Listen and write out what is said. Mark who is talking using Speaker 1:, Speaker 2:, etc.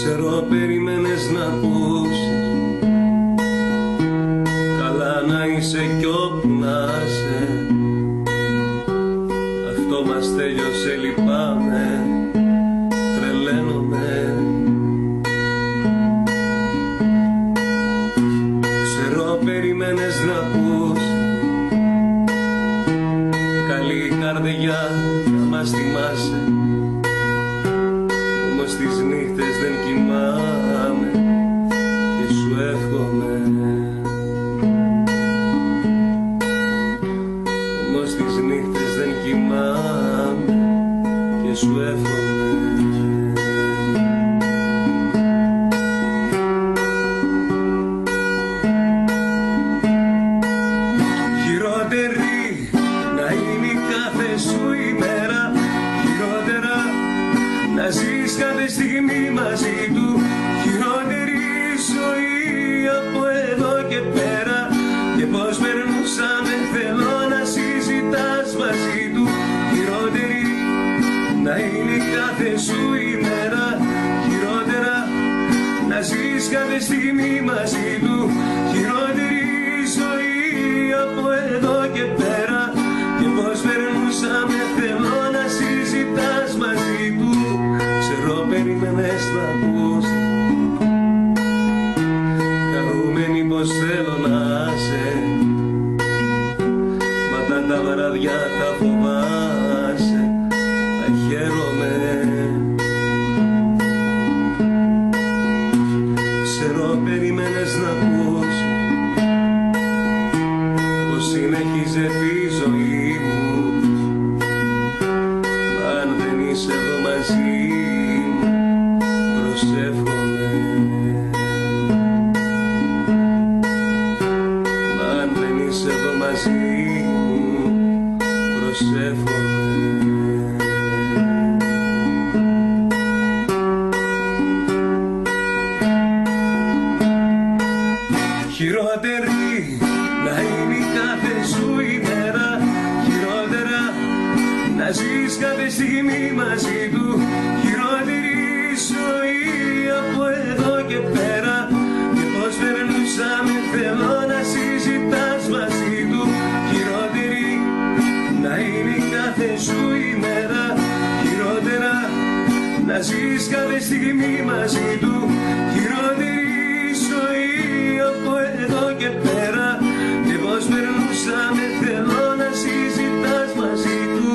Speaker 1: Ξέρω περίμενες να ακούσεις, καλά να είσαι κι όπου να είσαι. Αυτό μας τέλειωσε, λυπάμαι, τρελαίνομαι. Ξέρω περίμενες να ακούσεις, καλή καρδιά να μας θυμάσαι. Όμως τις νύχτες δεν κοιμάμαι και σου εύχομαι. Όμως τις νύχτες δεν κοιμάμαι και σου εύχομαι. Χειρότερη να είναι η κάθε σου ημέρα, χειρότερα να ζεις κάθε στιγμή μαζί του. Χειρότερη ζωή από εδώ και πέρα, και πως περνούσαμε θέλω να συζητάς μαζί του. Χειρότερη να είναι η κάθε σου ημέρα, χειρότερα να ζεις κάθε στιγμή μαζί του. Χειρότερη ζωή από εδώ και πέρα, και πως περνούσαμε θέλω να συζητάς μαζί του. Ξέρω περίμενες να ακούς, χαρούμενη πως θέλω να είσαι, μα τα βραδιά τα φοβάσαι, τα χαίρομαι. Ξέρω περίμενες να ακούς, πως συνέχιζε τη ζωή μου, αν δεν είσαι εδώ μαζί μου, προσεύχομαι. Αν δεν είσαι εδώ μαζί μου, προσεύχομαι. Χειρότερη να είναι η κάθε σου ημέρα, χειρότερα να ζεις κάθε στιγμή μαζί του. Χειρότερη ζωή από εδώ και πέρα, και πως περνούσαμε θέλω να συζητάς μαζί του. Χειρότερη να είναι η κάθε σου ημέρα, χειρότερα να ζεις κάθε στιγμή μαζί του. Χειρότερη ζωή από εδώ και πέρα, και πως περνούσαμε θέλω να συζητάς μαζί του.